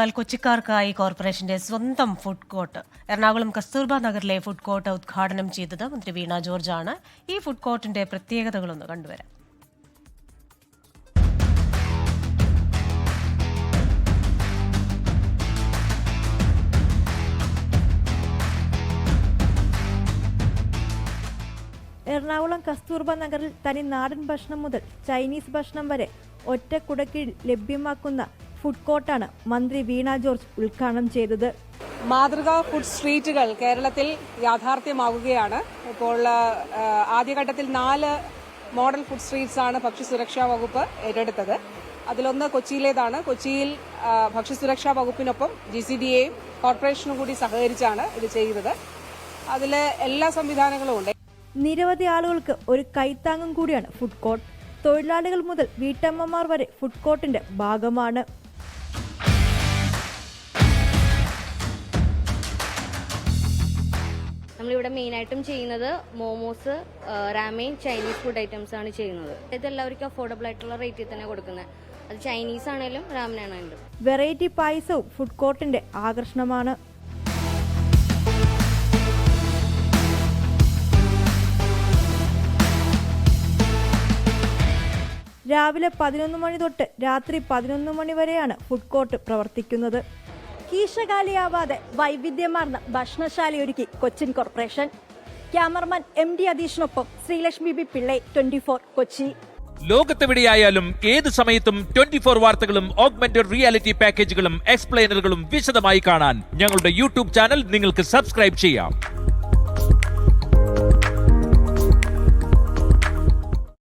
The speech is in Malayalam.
കൊച്ചിക്കാർക്കായി കോർപ്പറേഷന്റെ സ്വന്തം ഫുഡ് കോർട്ട് എറണാകുളം കസ്തൂർബ നഗറിലെ ഫുഡ് കോർട്ട് ഉദ്ഘാടനം ചെയ്തത് മന്ത്രി വീണ ജോർജ് ആണ്. ഈ ഫുഡ് കോർട്ടിന്റെ പ്രത്യേകതകളൊന്ന് കണ്ടുവരാം. എറണാകുളം കസ്തൂർബ നഗറിൽ തനി നാടൻ ഭക്ഷണം മുതൽ ചൈനീസ് ഭക്ഷണം വരെ ഒറ്റ കുടക്കീഴിൽ ലഭ്യമാക്കുന്ന ഫുഡ് കോർട്ടാണ് മന്ത്രി വീണ ജോർജ് ഉദ്ഘാടനം ചെയ്തത്. മാതൃകാ ഫുഡ് സ്ട്രീറ്റുകൾ കേരളത്തിൽ യാഥാർത്ഥ്യമാകുകയാണ്. ഇപ്പോൾ ആദ്യഘട്ടത്തിൽ 4 മോഡൽ ഫുഡ് സ്ട്രീറ്റ്സ് ആണ് ഭക്ഷ്യസുരക്ഷാ വകുപ്പ് ഏറ്റെടുത്തത്. അതിലൊന്ന് കൊച്ചിയിലേതാണ്. കൊച്ചിയിൽ ഭക്ഷ്യസുരക്ഷാ വകുപ്പിനൊപ്പം GCDAയും കോർപ്പറേഷനും കൂടി സഹകരിച്ചാണ് ഇത് ചെയ്തത്. അതിൽ എല്ലാ സംവിധാനങ്ങളും ഉണ്ട്. നിരവധി ആളുകൾക്ക് ഒരു കൈത്താങ്ങും കൂടിയാണ് ഫുഡ് കോർട്ട്. തൊഴിലാളികൾ മുതൽ വീട്ടമ്മമാർ വരെ ഫുഡ് കോർട്ടിന്റെ ഭാഗമാണ്. നമ്മളിവിടെ മെയിനായിട്ടും ചെയ്യുന്നത് മോമോസ്, റാമേൻ, ചൈനീസ് ഫുഡ് ഐറ്റംസ് ആണ് ചെയ്യുന്നത്. ഇത് എല്ലാവർക്കും അഫോർഡബിൾ ആയിട്ടുള്ള റേറ്റിൽ തന്നെ കൊടുക്കുന്നത്. അത് ചൈനീസ് ആണെങ്കിലും റാമൻ ആണെങ്കിലും. വെറൈറ്റി പായസവും ഫുഡ് കോർട്ടിന്റെ ആകർഷണമാണ്. രാവിലെ 11 മണി തൊട്ട് രാത്രി 11 മണി വരെയാണ് ഫുഡ് കോർട്ട് പ്രവർത്തിക്കുന്നത്. കീശകാലിയാവാതെ വൈവിധ്യമാർന്ന ഭക്ഷണശാലയൊരുക്കി കൊച്ചിൻ കോർപ്പറേഷൻ. ക്യാമറമാൻ MD അധീഷിനൊപ്പം ശ്രീലക്ഷ്മി ബി പിള്ളൈ, 24 കൊച്ചി. ലോകത്തെവിടെയായാലും ഏത് സമയത്തും 24 വാർത്തകളും ഓഗ്മെന്റഡ് റിയാലിറ്റി പാക്കേജുകളും എക്സ്പ്ലെയിനറുകളും വിശദമായി കാണാൻ ഞങ്ങളുടെ YouTube ചാനൽ നിങ്ങൾക്ക് സബ്സ്ക്രൈബ് ചെയ്യാം.